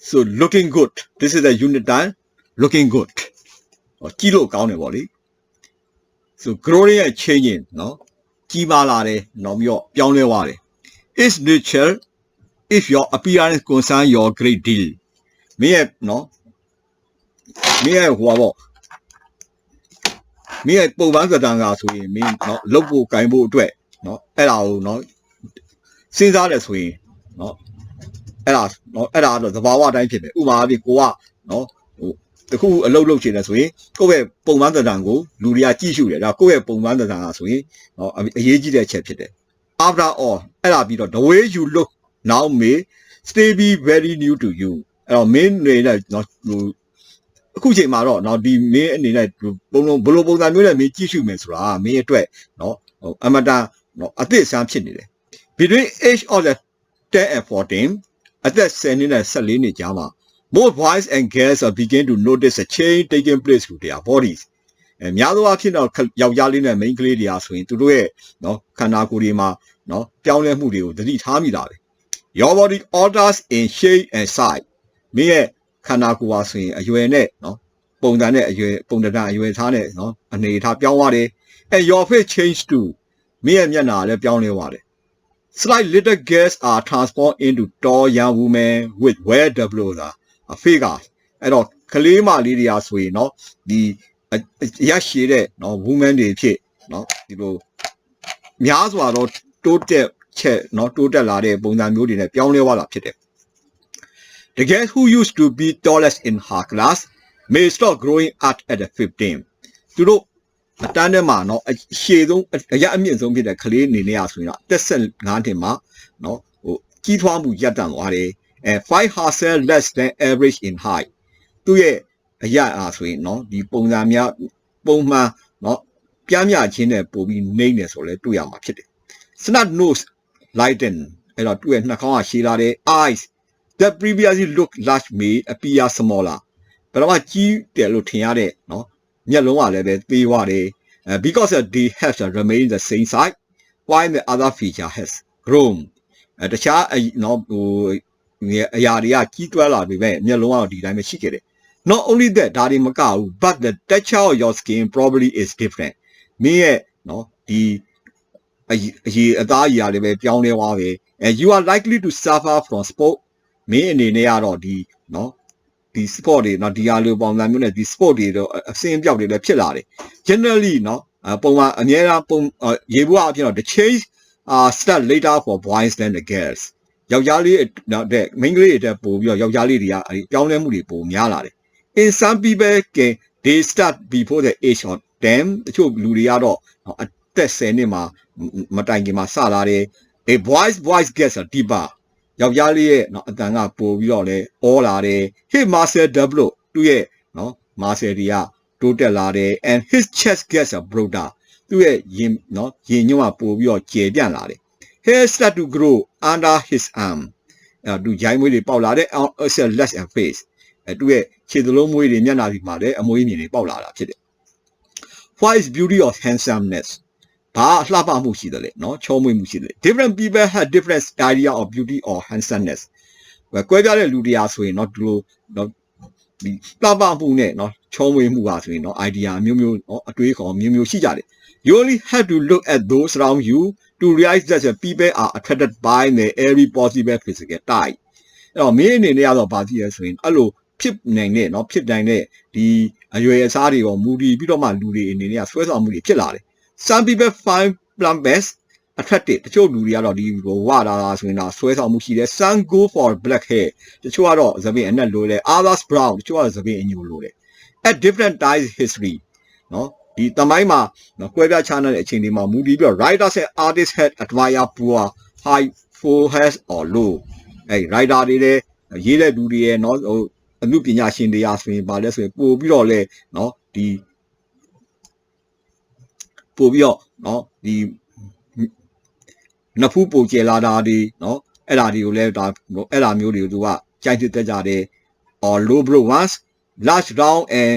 So looking good. This is the unit time. Looking good. Kilo count body. So growing and changing. No. Kimalare. No yo. Pione. It's nature. If your appearance concern your great deal. Me no. Me who me ပုံပန်းကတန်ကဆိုရင်မင်းเนาะလုပ်ဖို့ကင်ဖို့အတွက်เนาะအဲ့ဒါကိုเนาะစဉ်းစားတယ်ဆိုရင်เนาะအဲ့ဒါเนาะအဲ့ဒါတော့သဘာဝအတိုင်းဖြစ်တယ်ဥပမာအဖြစ်ကိုကเนาะဟိုတခုအလုပ်လုပ်ချင်တယ်ဆိုရင်ကိုယ့်ရဲ့ပုံပန်းကတန်ကိုလူတွေကကြည့်ရှုတယ်ဒါကိုယ့်ရဲ့ပုံပန်းကတန်ကဆိုရင်เนาะအရေးကြီးတဲ့အချက်ဖြစ်တယ် after all အဲ့ဒါပြီးတော့ the way you look now may still be very new to you အဲ့တော့မင်းနေနဲ့เนาะဟိုအခုချိန်မှာတော့เนาะဒီမင်းအနေနဲ့ဘလိုပုံစံမျိုးနဲ့မင်းကြည့်ရှုမယ်ဆိုတာမင်းအတွက်เนาะအမတန်เนาะအသစ်အဆန်းဖြစ်နေတယ် between age of the 10 and 14အသက်10နှစ်နဲ့14နှစ်ကြားမှာ both boys and girls are begin to notice a change taking place to their bodies များသောအားဖြင့်တော့ယောက်ျားလေးနဲ့မိန်းကလေးတွေအားဆိုရင်သူတို့ရဲ့เนาะခန္ဓာကိုယ်တွေမှာเนาะပြောင်းလဲမှုတွေကိုသတိထားမိတာပဲ your body alters in shape and size မင်းရဲ့ခန္ဓာကိုယ်ပါဆိုရင်အရွယ်နဲ့เนาะပုံစံနဲ့အရွယ်ပုံတံအရွယ်ထားနဲ့เนาะအနေထားပြောင်းသွားတယ် and your face change too မင်းရဲ့မျက်နှာလည်းပြောင်းလဲသွားတယ် slight little girls are transformed into tall young women with well developed figures အဲ့တော့ကလေးမလေးတွေအားဆိုရင်เนาะဒီရရှိတဲ့เนาะ woman တွေဖြစ်เนาะဒီလိုများစွာတော့တိုးတက်ချက်เนาะတိုးတက်လာတဲ့ပုံစံမျိုးတွေနဲ့ပြောင်းလဲသွားတာဖြစ်တယ် The girls who used to be tallest in her class may stop growing out at 15. သူတို့အတန်းထဲမှာเนาะအရှည်ဆုံးအရအမြင့်ဆုံးဖြစ်တဲ့ကလေးအနေနဲ့ဆိုရင်တော့15နှစ်မှာเนาะဟိုကြီးထွားမှုရပ်တန့်သွားတယ်and find herself less than average in height သူ့ရဲ့အရအားဆိုရင်เนาะဒီပုံစံများပုံမှန်เนาะပြားမြခြင်းနဲ့ပို့ပြီးနှိမ့်နေဆိုလဲတွေ့ရမှာဖြစ်တယ် snub nose lighten အဲ့တော့သူ့ရဲ့နှာခေါင်းကရှည်လာတယ် eyes that previously looked large may appear smaller ဘယ်တော့ကြီးတယ်လို့ထင်ရတဲ့เนาะမျက်လုံးကလည်းပဲသေးသွားတယ် because they have remain the same size while the other feature has grown တခြားเนาะဟိုအရာတွေကကြီးတွဲလာပြီပဲမျက်လုံးကတော့ဒီတိုင်းပဲရှိခဲ့တယ် not only that ဒါတွေမကဘူး but the texture of your skin probably is different မင်းရဲ့เนาะဒီအရေးအသားအရာတွေပဲပြောင်းလဲသွားပဲ and you are likely to suffer from sport မင်းအနေနဲ့ကတော့ဒီเนาะဒီ sport တွေเนาะဒီဟာလိုပုံစံမျိုးနဲ့ဒီ sport တွေတော့အစင်းပြောက်တွေလည်းဖြစ်လာတယ် generally เนาะပုံမှန်အများအားပုံရေဘူးအဖြစ်တော့ the change start later for boys than the girls ယောက်ျားလေးတဲ့မိန်းကလေးတွေတက်ပို့ပြီးတော့ယောက်ျားလေးတွေကပြောင်းလဲမှုတွေပိုများလာတယ် in some people can they start before the age of 10 တချို့လူတွေကတော့အသက်10နှစ်မှာမတိုင်ခင်မှာစလာတယ် a boys gets a deeper ယောက်ျားလေးရဲ့เนาะအတန်ကပို့ပြီးတော့လဲအောလာတယ် his muscle develop သူ့ရဲ့เนาะ muscle တွေကတိုးတက်လာတယ် and his chest gets a broader သူ့ရဲ့ရင်เนาะရင်ညွန့်ကပို့ပြီးတော့ကျယ်ပြန့်လာတယ် hair start to grow under his arm သူရိုင်းမွေးတွေပေါက်လာတယ် legs and face သူ့ရဲ့ခြေသလုံးမွေးတွေမျက်နှာတွေမှာလည်းအမွေးမြင်တွေပေါက်လာတာဖြစ်တယ် what is beauty of handsomeness ဘာလှပမှုရှိတယ်လဲเนาะချောမွေ့မှုရှိတယ် different people have different idea of beauty or handsomeness ကွဲပြားတဲ့လူတရားဆိုရင်เนาะဒီလိုเนาะဒီလှပမှုနဲ့เนาะချောမွေ့မှုပါဆိုရင်เนาะ idea မျိုးမျိုးเนาะအတွေးခေါ်မျိုးမျိုးရှိကြတယ် you only have to look at those around you to realize that people are attracted by their every possible physical type အဲ့တော့မင်းအနေနဲ့ကတော့ဗာကြည့်ရဆိုရင်အဲ့လိုဖြစ်နိုင်တဲ့เนาะဖြစ်နိုင်တဲ့ဒီအရွယ်အစားတွေရောမူတည်ပြီးတော့မှလူတွေအနေနဲ့ဆွဲဆောင်မှုတွေဖြစ်လာတယ် some people find plump attractive တချို့လူတွေကတော့ဒီဝါတာဆိုရင်တော့ဆွဲဆောင်မှုရှိတယ် some go for black hair တချို့ကတော့သပင်အနက်လိုတယ် others brown တချို့ကတော့သပင်အညိုလိုတယ် at different times history เนาะဒီတမိုင်းမှာကွဲပြားခြားနားတဲ့အချိန်တွေမှာမူတည်ပြီးတော့ writers and artists had admire poor high foreheads or low အဲ့ writer တွေလည်းရေးတဲ့လူတွေရဲ့เนาะဟိုအမှုပညာရှင်တွေအားဆိုရင်ဗာလဲဆိုရင်ပို့ပြီးတော့လဲเนาะဒီပို့ပြီးတော့เนาะဒီနဖူးပိုကျလာတာတွေเนาะအဲ့ဒါတွေကိုလဲဒါအဲ့ဒါမျိုးတွေကိုသူကကြိုက်တက်ကြတယ် or low brow ones large round and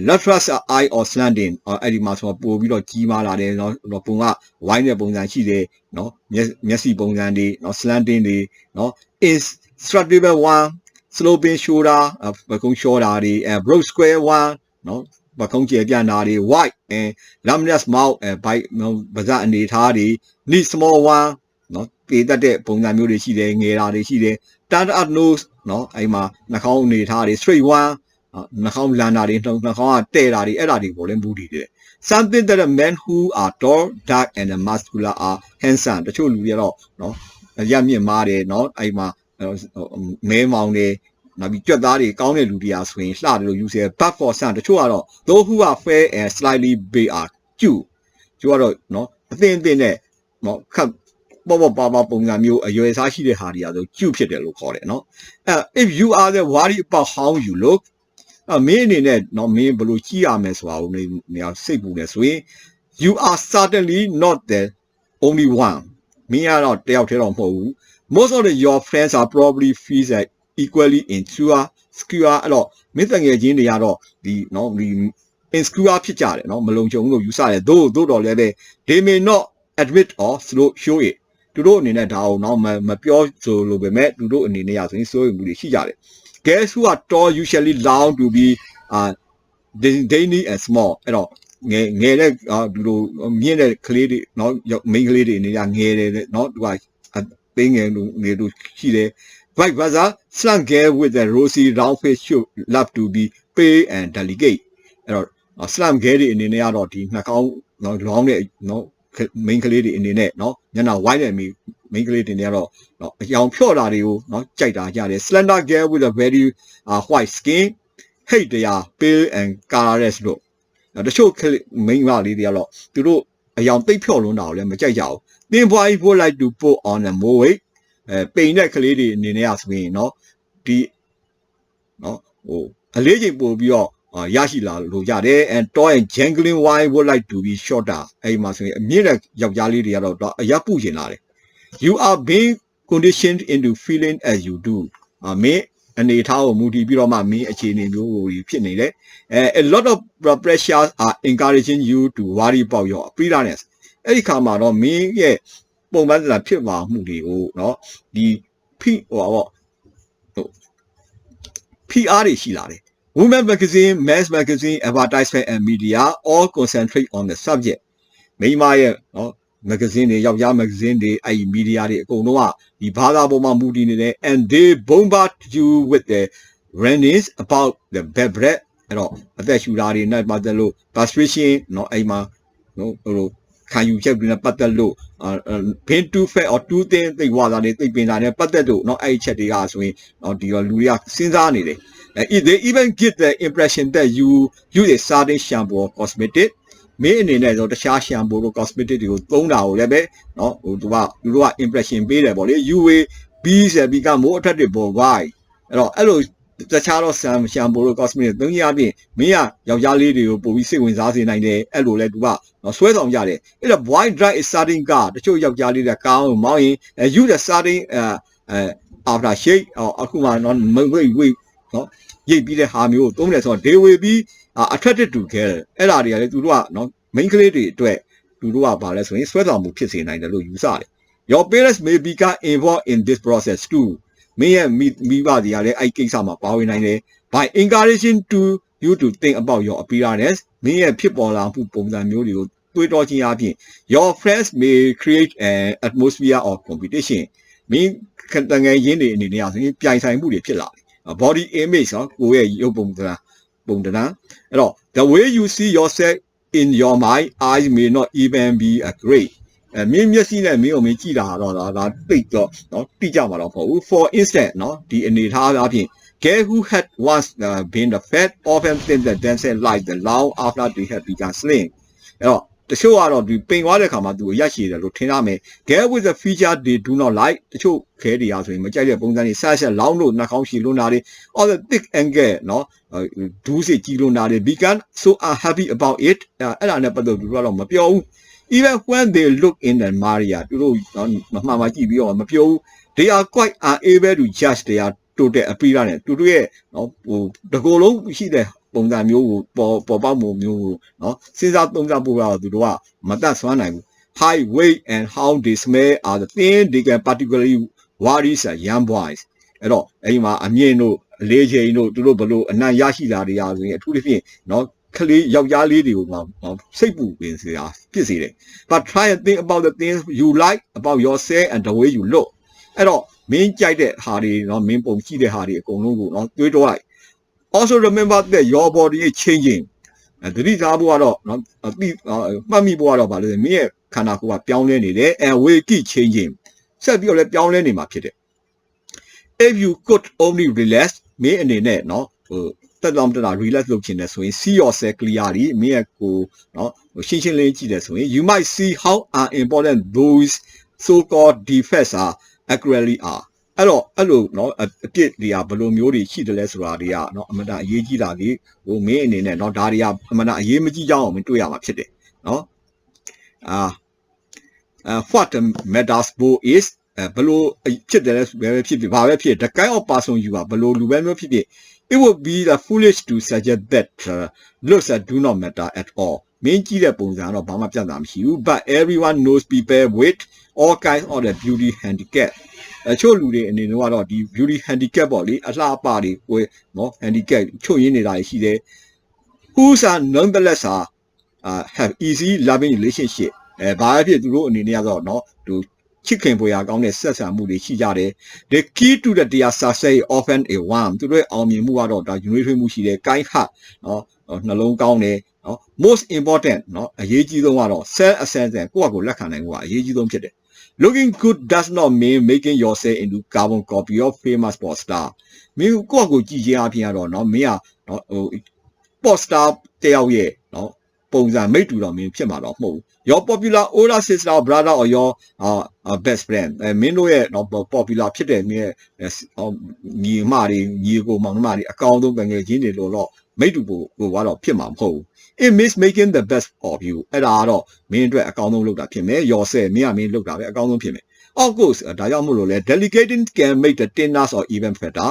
lateral eye or slanting အဲ့ဒီမှာဆိုပို့ပြီးတော့ကြီးမားလာတယ်เนาะပုံကဝိုင်းတဲ့ပုံစံရှိတယ်เนาะမျက်စိပုံစံတွေเนาะ slanting တွေเนาะ is structural one sloping shoulder ဘကုံ shoulder တွေ broad square one နော်ဘကုံကျပြန်တာတွေ wide luminous mouth ဘိုက်ပါးစပ်အနေထားတွေ knee small one နော်ပေတတ်တဲ့ပုံစံမျိုးတွေရှိတယ်ငယ်တာတွေရှိတယ် turned up nose နော်အဲ့မှာနှာခေါင်းအနေထားတွေ straight one နှာခေါင်းလန်တာတွေနှာခေါင်းကတဲ့တာတွေအဲ့ဒါတွေပေါ်လဲမူတည်တယ် something that the men who are tall dark and muscular are handsome တချို့လူတွေကတော့နော်ရမြင့်မားတယ်နော်အဲ့မှာမဲမောင်တွေနောက်ပြီးကြွက်သားတွေကောင်းတဲ့လူတွေအားဆိုရင်လှတယ်လို့ယူဆတယ် but for some တချို့ကတော့ those who are fair and slightly big are cute ကျိုးကတော့နော်အသင်းနဲ့နော်ခပ်ပေါ့ပါပုံစံမျိုးအရွယ်စားရှိတဲ့ဟာတွေအားဆို cute ဖြစ်တယ်လို့ခေါ်တယ်နော်if you are the worry about how you look မင်းအနေနဲ့နော်မင်းဘယ်လိုကြည့်ရမယ်ဆိုတာကိုနေစိတ်ပူနေဆိုရင် you are certainly not the only one မင်းကတော့တယောက်တည်းတော့မဟုတ်ဘူး most of your friends are probably feels like equally insecure အဲ့တော့မင်းတငယ်ချင်းတွေကတော့ဒီနော်ဒီ insecure ဖြစ်ကြတယ်နော်မလုံခြုံလို့ယူဆတယ်သို့တော်လည်းပဲ they may not admit or show it သူတို့အနေနဲ့ဒါကိုနော်မပြောဆိုလို့ပဲမဲ့သူတို့အနေနဲ့ရဆိုရင်စိုးရိမ်မှုတွေရှိကြတယ် guys who are tall usually bound to be dainty and small အဲ့တော့ငယ်တဲ့ဒီလိုမြင့်တဲ့ကလေးတွေနော်မိန်းကလေးတွေအနေနဲ့ငယ်တယ်နော်သူကသိငယ်လို့နေလို့ရှိတယ် Vice versa, slant girl with a rosy round face should love to be pale and delicate အဲ့တော့ slant girl တွေအနေနဲ့ကတော့ဒီနှာခေါင်းနော် long တဲ့နော် main ကလေးတွေအနေနဲ့နော်ညနာ white တဲ့ main ကလေးတွေနဲ့ကတော့နော်အယောင်ဖြော့တာတွေကိုနော်ကြိုက်တာကြတယ် slender girl with a very white skin hate their pale and colorless look တချို့ main မလေးတွေကတော့သူတို့အယောင်သိပ်ဖြော့လွန်းတာကိုလည်းမကြိုက်ကြဘူး thin boy would like to put on a more weight ပိန်တဲ့ကလေးတွေအနေနဲ့ဆိုရင်နော်ဒီနော်ဟိုအလေးချိန်ပို့ပြီးတော့ရရှိလာလို့ရတယ် and tall and jangling wine would like to be shorter အဲ့မှာဆိုရင်အမြင့်တဲ့ယောက်ျားလေးတွေကတော့အရပ်ပူကျင်လာတယ် you are being conditioned into feeling as you do မင်းအနေထားကိုမူတည်ပြီးတော့မှမင်းအခြေအနေမျိုးကိုဖြစ်နေတယ် a lot of pressures are encouraging you to worry about your appearance အဲ့ဒီခါမှာတော့မင်းရဲ့ပုံမှန်စဖြစ်ပါမှုတွေကိုเนาะဒီPR တွေရှိလာတယ် Women magazine, men's magazine, advertisement and media all concentrate on the subject မိန်းမရဲ့เนาะ magazine တွေယောက်ျား magazine တွေအဲ့ဒီ media တွေအကုန်လုံးကဒီဘာသာပေါ်မှာမူတည်နေတယ် and they bombard you with the warnings about the bad breath အဲ့တော့အသက်ရှူတာတွေနဲ့ပတ်သက်လို့ frustration เนาะအဲ့မှာเนาะဟိုခံယူချက်တွေနဲ့ပတ်သက်လို့being too fat or too thin သိဝါတာတွေသိပင်တာနဲ့ပတ်သက်လို့เนาะအဲ့ဒီချက်တွေကဆိုရင်เนาะဒီလူတွေကစဉ်းစားနေတယ် they even get the impression that you use a certain shampoo or cosmetic မင်းအနေနဲ့ဆိုတခြား shampoo တို့ cosmetic တွေကိုသုံးတာကိုလည်းပဲเนาะဟိုသူတို့က impression ပေးတယ်ပေါ့လေ you will become more attractive for why အဲ့လိုတခြားတော့ shampoo တို့ cosmetic သုံးရပြင်မင်းကယောက်ျားလေးတွေကိုပို့ပြီးစိတ်ဝင်စားစေနိုင်တယ်အဲ့လိုလဲသူကဆွဲဆောင်ကြတယ်အဲ့တော့ boy drive is starting car တချို့ယောက်ျားလေးတွေကကောင်းမောင်းရင် you the starting after shade အခုမှနော်ဝိတ်နော်ရိပ်ပြီးတဲ့ဟာမျိုးကိုသုံးတယ်ဆိုတော့ they will be attracted to girl အဲ့ဒါတွေကလေသူတို့ကနော် main ကလေးတွေအတွက်သူတို့ကဘာလဲဆိုရင်ဆွဲဆောင်မှုဖြစ်စေနိုင်တယ်လို့ယူဆတယ် your parents may become involved in this process too မင်းရဲ့မိဘတွေကလည်းအဲ့ကိစ္စမှာပါဝင်နိုင်တယ် by encouraging you to think about your appearance မင်းရဲ့ဖြစ်ပေါ်လာမှုပုံစံမျိုးတွေကိုတွေးတောခြင်းအပြင် your friends may create an atmosphere of competition မင်းတငယ်ချင်းတွေအနေနဲ့ဆိုရင်ပြိုင်ဆိုင်မှုတွေဖြစ်လာတယ် body image ကိုယ့်ရဲ့ရုပ်ပုံသဏ္ဍာန်အဲ့တော့ the way you see yourself in your mind eyes may not even be a great မင်းမျက်စိနဲ့မင်းကိုမင်းကြည့်တာတော့ဒါသိတော့နော်တိကျမှာတော့မဟုတ်ဘူး for instance နော်ဒီအနေထားအပြင် girl who had once been the fat often think that themselves like the long after they had become slim အဲ့တော့တချို့ကတော့ဒီပိန်သွားတဲ့ခါမှာသူကိုရက်ရှည်တယ်လို့ထင်ရမယ် girl with the feature they do not like တချို့ခဲတွေအားဆိုရင်မကြိုက်တဲ့ပုံစံတွေဆက်လောင်းလို့နှာခေါင်းရှည်လွန်းတာတွေ or the thick angle နော်ဒူးစိကြီးလွန်းတာတွေ become so unhappy about it အဲ့ဒါနဲ့ပတ်သက်သူတို့ကတော့မပြောဘူး even when they look in the mirror သူတို့မှန်မှကြည့်ပြီးတော့မပြောဘူး they are quite unable to judge their total appearance သူတို့ရဲ့နော်ဟိုတကူလုံးရှိတဲ့ပုံစံမျိုးကိုပေါ်ပေါက်မှုမျိုးကိုနော်စဉ်းစားသုံးသပ်ဖို့ကတော့သူတို့ကမတတ်ဆွမ်းနိုင်ဘူး high weight and how they smell are the thing they can particularly worry young boys အဲ့တော့အဲ့ဒီမှာအမြင့်တို့ လေချင်တို့သူတို့ဘလို့အနံ့ရရှိတာတွေအားဆိုရင်အထူးသဖြင့်နော်ကလေးယောက်ျားလေးတွေကိုစိတ်ပူပင်စရာဖြစ်စေတယ် but try and think about the things you like about yourself and the way you look အဲ့တော့မင်းကြိုက်တဲ့ဟာတွေနော်မင်းပုံကြည့်တဲ့ဟာတွေအကုန်လုံးကိုနော်တွေးတောလိုက် also remember that your body is changing သတိထားဖို့ကတော့နော်မှတ်မိဖို့ကတော့ဗာလို့မင်းရဲ့ခန္ဓာကိုယ်ကပြောင်းလဲနေတယ် and will keep changing ဆက်ပြီးတော့လည်းပြောင်းလဲနေမှာဖြစ်တယ် if you could only relax မင်းအနေနဲ့နော်ဟိုတက်လောင်တက်တာ relax လုပ်ချင်တယ်ဆိုရင် see yourself clearly မင်းရဲ့ကိုနော်ရှင်းရှင်းလင်းကြည့်တယ်ဆိုရင် you might see how unimportant those so called defects are accurately are အဲ့လိုနော်အပြစ်တွေကဘယ်လိုမျိုးတွေရှိတယ်လဲဆိုတာတွေကနော်အမှန်တန်အရေးကြီးတာဒီဟိုမင်းအနေနဲ့နော်ဒါတွေကအမှန်တန်အရေးမကြီးကြအောင်မတွေ့ရမှာဖြစ်တယ်နော်what the metaphor is ဘယ်လိုဖြစ်တယ်လဲပဲဖြစ်ဖြစ်ဘာပဲဖြစ် the kind of person you are ဘယ်လိုလူပဲမျိုးဖြစ်ဖြစ် it would be the foolish to suggest that looks that do not matter at all မင်းကြည့်တဲ့ပုံစံကတော့ဘာမှပြဿနာမရှိဘူး but everyone knows people with all kinds of the beauty handicap ချို့လူတွေအနေနဲ့ကတော့ဒီ beauty handicap ပေါ့လေအလှအပတွေကိုနော် handicap ချို့ရင်းနေတာရှိတယ် who's are nonetheless have easy loving relationship ဘာဖြစ်သူတို့အနေနဲ့ကတော့နော်သူချစ်ခင်ပွေရာကောင်းတဲ့ဆက်ဆံမှုတွေရှိကြတယ် the key to the their success is often a one သူတို့အောင်မြင်မှုကတော့ဒါယူနွေးထွေးမှုရှိတယ် kind heart နော်နှလုံးကောင်းတယ်နော် most important နော်အရေးကြီးဆုံးကတော့ self acceptance ကိုယ့်အကိုလက်ခံနိုင်မှုကအရေးကြီးဆုံးဖြစ်တယ် looking good does not mean making yourself into carbon copy of famous pop star မင်းကိုယ့်အကိုကြည့်ခြင်းအပြင်ကတော့နော်မင်းကနော်ဟို pop star တယောက်ရဲ့နော်ပုံစံမိတ်တူတော်မင်းဖြစ်မှာတော့မဟုတ်ဘူး your popular older sister or brother or your best friend မင်းတို့ရဲ့နော် popular ဖြစ်တဲ့မင်းရဲ့ညီမတွေညီကိုမောင်နှမတွေအကောင်းဆုံးပဲငယ်ချင်းတွေလို့တော့မိတ်တူကိုကတော့ဖြစ်မှာမဟုတ်ဘူး it means making the best of you အဲ့ဒါကတော့မင်းအတွက်အကောင်းဆုံးလုပ်တာဖြစ်မယ် yourself မင်းကမင်းလုပ်တာပဲအကောင်းဆုံးဖြစ်မယ် of course ဒါကြောင့်မို့လို့လဲ delegating can make the thinness or even better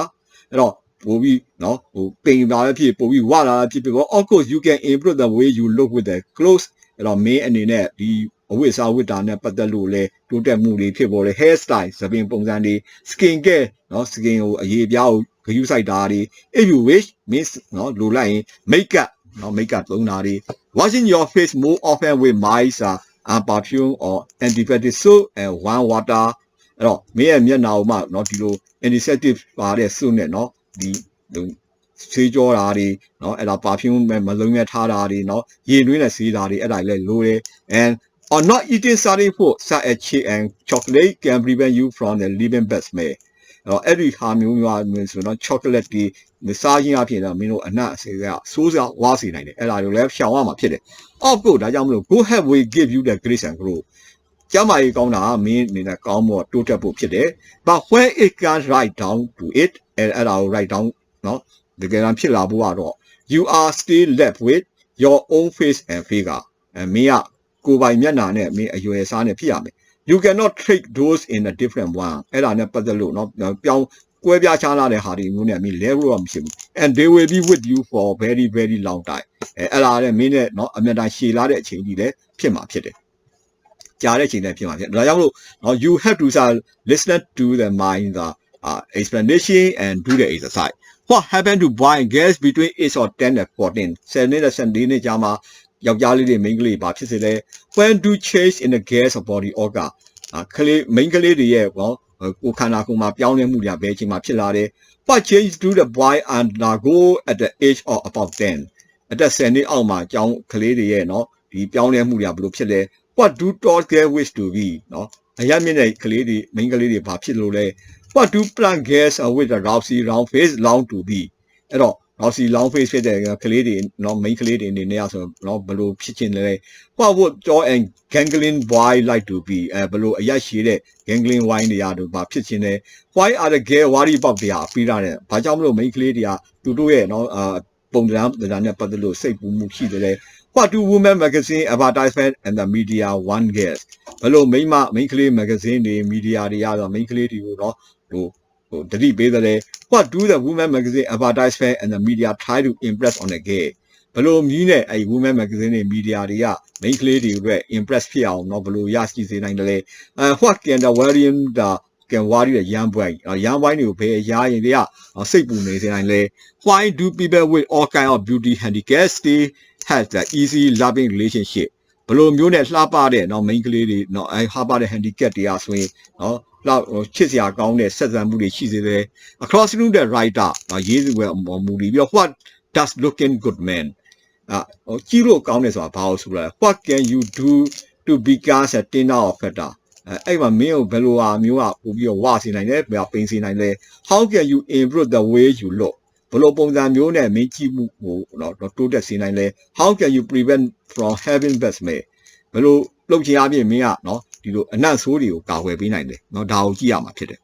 အဲ့တော့ပို့ပြီးနော်ဟိုပိန်လာဖြစ်ပို့ပြီးဝလာဖြစ်ပြီးတော့ of course you can improve the way you look with the clothes အဲ့တော့မင်းအနေနဲ့ဒီအဝတ်စားဝတ်တာနဲ့ပတ်သက်လို့လဲတိုးတက်မှုတွေဖြစ်ပေါ်တယ် hair style သပင်ပုံစံတွေ skin care နော် skin ကိုအရေးပြားကိုဂရုစိုက်တာတွေ if you wish means နော်လိုလိုက်ရင် makeup နော် makeup သုံးတာတွေ washing your face more often with mice perfume or antibiotic soap and warm water အဲ့တော့မင်းရဲ့မျက်နှာကိုမှနော်ဒီလို antiseptic ပါတဲ့စွနဲ့နော်ဒီဆေးကြောတာတွေနော်အဲ့ဒါ perfume မလုံးရထားတာတွေနော်ရေနွေးနဲ့ဆေးတာတွေအဲ့ဒါလည်းလိုတယ် and or not eating certain food such as cheese and chocolate can prevent you from the living bad smell အဲ့ဒီဟာမျိုးဆိုတော့ chocolate တွေစားခြင်းအပြင်တော့မင်းတို့အနံ့အစေကဆိုးစားဝါးစေနိုင်တယ်အဲ့ဒါတွေလည်းရှောင်ရမှာဖြစ်တယ် of course ဒါကြောင့်မလို့ go ahead we give you the grace and grow ကျမ်းမာရေးကောင်းတာမင်းအနေနဲ့ကောင်းဖို့တိုးတက်ဖို့ဖြစ်တယ် but when it can write down to it အဲ့ဒါကို write down နော်တကယ်တမ်းဖြစ်လာဖို့ကတော့ you are still left with your own face and figure မင်းကကိုယ်ပိုင်မျက်နှာနဲ့မင်းအရွယ်စားနဲ့ဖြစ်ရမယ် you cannot trick those in a different one အဲ့ဒါနဲ့ပတ်သက်လို့နော်ပြောင်းကွဲပြားခြားလာတဲ့ဟာတွေမျိုးနဲ့မင်းလဲလို့မရှိဘူး and they will be with you for very very long time အဲ့ဒါလည်းမင်းနဲ့နော်အမြဲတမ်းရှည်လာတဲ့အချိန်ကြီးလည်းဖြစ်မှာဖြစ်တယ်ကြားတဲ့အချိန်လည်းဖြစ်မှာဖြစ်ဒါကြောင့်မလို့နော် you have to listen to the mind the explanation and do the exercise what happened to boy and girls between age of 10 and 14 7နဲ့14နှစ်ကြားမှာယောက်ျားလေးတွေမိန်းကလေးပါဖြစ်စေလဲ when do change in the girls body organ ကလေးမိန်းကလေးတွေရဲ့ဘောကိုခန္ဓာကိုယ်မှာပြောင်းလဲမှုတွေဘယ်အချိန်မှာဖြစ်လာတယ် what change do the boy undergo at the age of about 10အသက်10နှစ်အောက်မှာကျောင်းကလေးတွေရဲ့နော်ဒီပြောင်းလဲမှုတွေဘယ်လိုဖြစ်လဲ what do tall girls wish to be နော်အရမြင့်တဲ့ကလေးတွေမိန်းကလေးတွေဘာဖြစ်လို့လဲ what do plant girls with the rosy round face long to be အဲ့တော့ rosy long face ဖြစ်တဲ့ကလေးတွေနော်မိန်းကလေးတွေအနေနဲ့ဆိုနော်ဘယ်လိုဖြစ်ချင်လဲ what would tall and gangling boy like to be ဘယ်လိုအရက်ရှိတဲ့ gangling wine တွေအားတို့ဘာဖြစ်ချင်လဲ why are the girl worry about their appearance ဘာကြောင့်မလို့မိန်းကလေးတွေကသူတို့ရဲ့နော်ပုံစံနဲ့ပတ်သက်လို့စိတ်ပူမှုရှိတယ်လဲ what do women magazine advertisement and the media want girls ဘယ်လိုမိန်းကလေး magazine တွေ media တွေရတော့မိန်းကလေးတွေကိုတော့ဟိုတတိပေးတယ်လဲ what do the women magazine advertisement and the media try to impress on the girl ဘယ်လိုမြည်နဲ့အဲ့ women magazine တွေ media တွေကမိန်းကလေးတွေအတွက် impress ဖြစ်အောင်เนาะဘယ်လိုရရှိစေနိုင်တယ်လဲ what can the wearing the can worry the young boy you pay in there sick why do people with all kind of beauty handicaps stay has the easy loving relationship below munet labade no main lady no I have about the handicap the swing no chis ya gone set and moody cheesy across through the writer years were more moody what does looking good man Kilo countess of house what can you do to become a dinner of betterအဲ့မှာမင်းကိုဘယ်လိုဟာမျိုးอ่ะပို့ပြီးတော့ဝါစီနိုင်လဲဘယ်ပင်စီနိုင်လဲ how can you improve the way you look ဘယ်လိုပုံစံမျိုးနဲ့မင်းကြည့်မှုကိုတော့တိုးတက်စေနိုင်လဲ how can you prevent from having bad smell ဘယ်လိုလုပ်ချင်အပြင်မင်းอ่ะเนาะဒီလိုအနံ့ဆိုးတွေကိုကာကွယ်ပေးနိုင်လဲเนาะဒါကိုကြည့်ရမှာဖြစ်တယ်